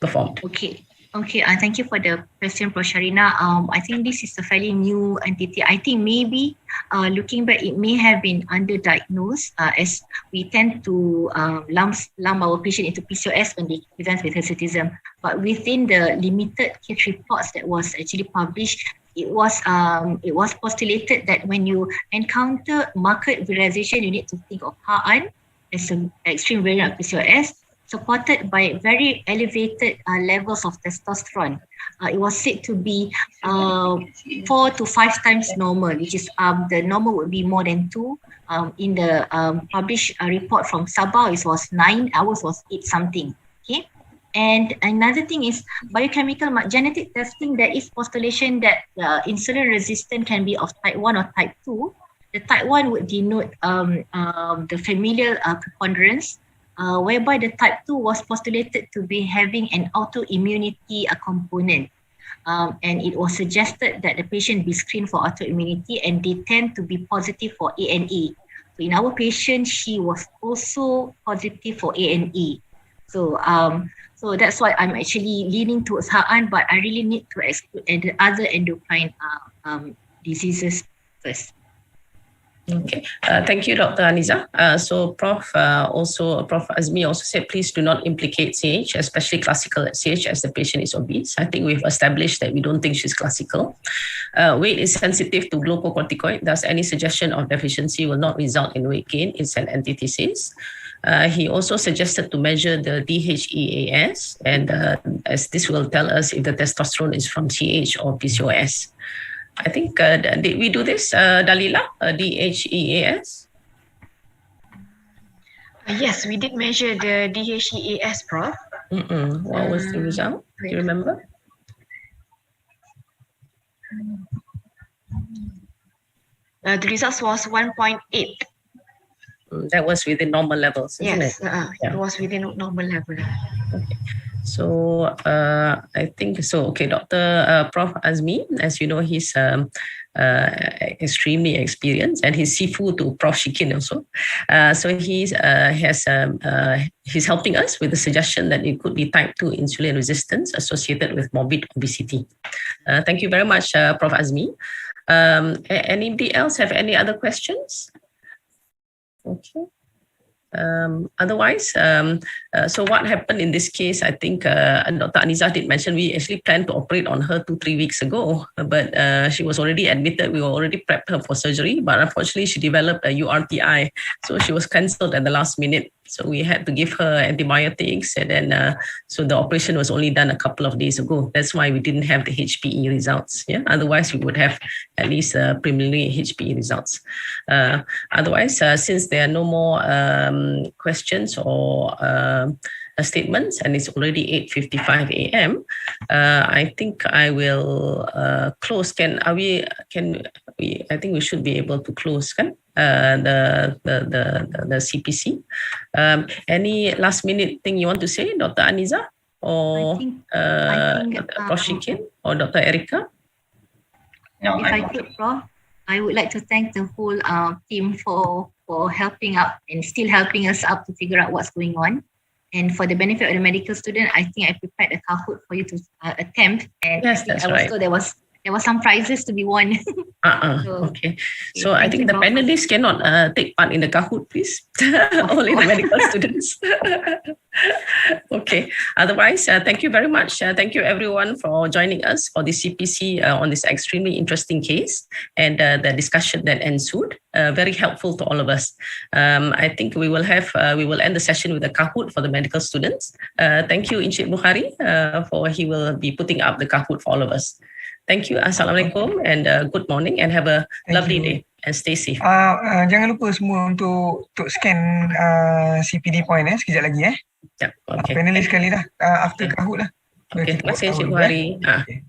performed? Okay. Thank you for the question, Prof. Sharina. I think this is a fairly new entity. I think maybe looking back, it may have been underdiagnosed as we tend to lump our patient into PCOS when they present with hirsutism. But within the limited case reports that was actually published, it was postulated that when you encounter marked virilization, you need to think of HRN as an extreme variant of PCOS, supported by very elevated levels of testosterone. It was said to be 4 to 5 times normal, which is the normal would be more than 2. In the published report from Sabah, it was 9, ours was 8 something. Okay. And another thing is biochemical genetic testing. There is postulation that insulin resistance can be of type 1 or type 2. The type 1 would denote the familial preponderance, whereby the type 2 was postulated to be having an autoimmunity component. And it was suggested that the patient be screened for autoimmunity, and they tend to be positive for ANA. So in our patient, she was also positive for ANA. So that's why I'm actually leaning towards HRN, but I really need to exclude the other endocrine diseases first. Okay, thank you, Dr. Aniza. So Prof. Azmi also said, please do not implicate CH, especially classical CH, as the patient is obese. I think we've established that we don't think she's classical. Weight is sensitive to glucocorticoid. Thus, any suggestion of deficiency will not result in weight gain. It's an antithesis. He also suggested to measure the DHEAS, and as this will tell us if the testosterone is from CH or PCOS. I think, did we do this, Dalila, DHEAS? Yes, we did measure the DHEAS, Prof. What was the result? Do you remember? The result was 1.8. That was within normal levels, isn't it? It was within normal level. Okay. So I think so. Okay, Dr. Prof. Azmi, as you know, he's extremely experienced, and he's Sifu to Prof. Shikin also. So he's helping us with the suggestion that it could be type 2 insulin resistance associated with morbid obesity. Thank you very much, Prof. Azmi. Anybody else have any other questions? Okay. Otherwise, so what happened in this case, I think Dr. Aniza did mention we actually planned to operate on her 2-3 weeks ago, but she was already admitted. We already prepped her for surgery, but unfortunately she developed a URTI. So she was cancelled at the last minute. So we had to give her antibiotics, and then so the operation was only done a couple of days ago. That's why we didn't have the HPE results. Yeah, otherwise we would have at least preliminary HPE results. Otherwise, since there are no more questions or statements, and it's already 8:55 a.m. I think I will close. I think we should be able to close, kan? The CPC. Any last minute thing you want to say, Dr. Aniza, or Dr. Koshikin, or Dr. Erika? No, if I could, Prof, I would like to thank the whole team for helping out and still helping us out to figure out what's going on. And for the benefit of the medical student, I think I prepared a Kahoot for you to attempt. And yes, that's right. So there was some prizes to be won. Okay. So I think the panelists cannot take part in the Kahoot, please. Only the medical students. Okay. Otherwise, thank you very much. Thank you everyone for joining us for the CPC on this extremely interesting case and the discussion that ensued. Very helpful to all of us. I think we will end the session with a Kahoot for the medical students. Thank you, Encik Bukhari, for he will be putting up the Kahoot for all of us. Thank you. Assalamualaikum and good morning and have a lovely day and stay safe. Jangan lupa semua untuk scan CPD point sekejap lagi Ya, okay. Panelist sekali dah after Kahoot lah. Okay, terima kasih Encik Bukhari. Okay.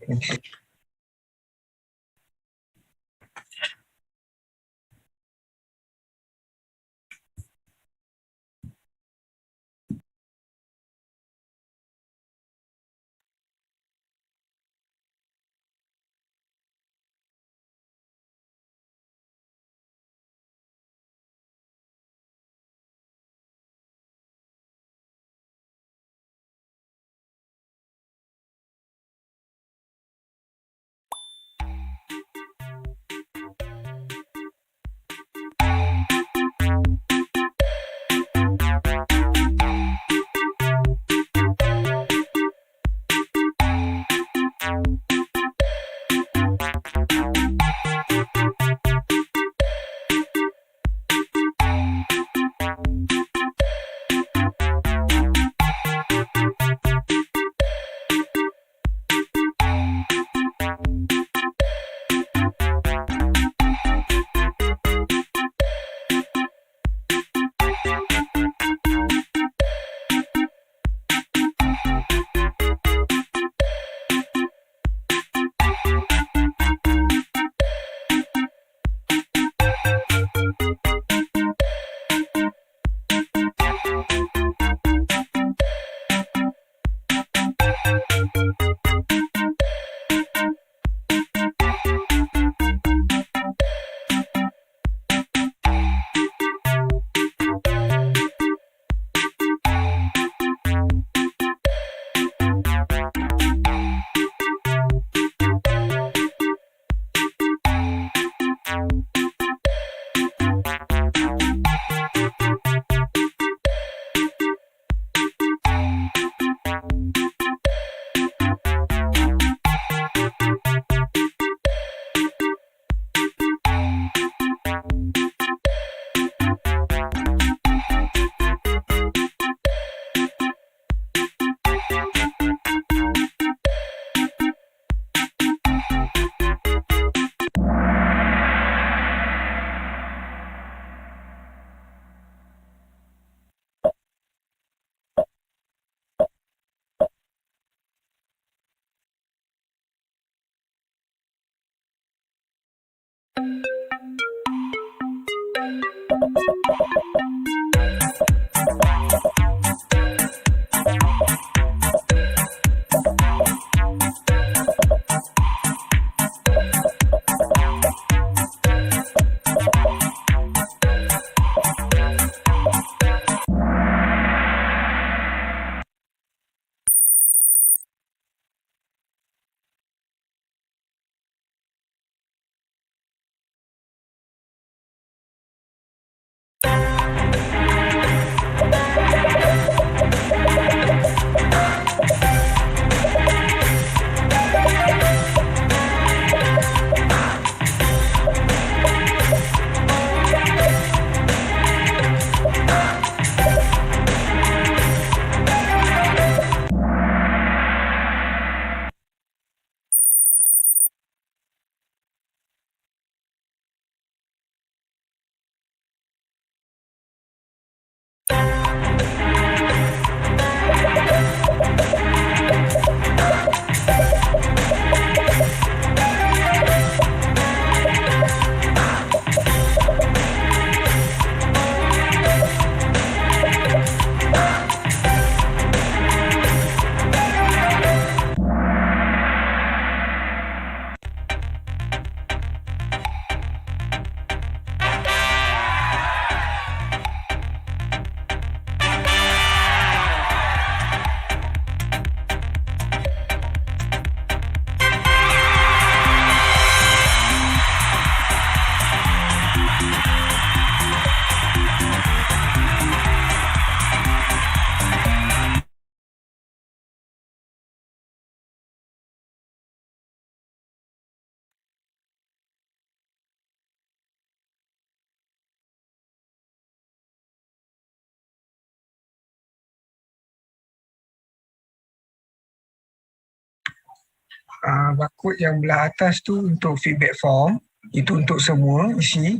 Barcode yang belah atas tu untuk feedback form, itu untuk semua isi.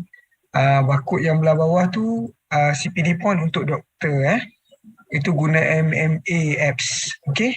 Barcode yang belah bawah tu CPD point untuk doktor. Itu guna MMA apps. Okay.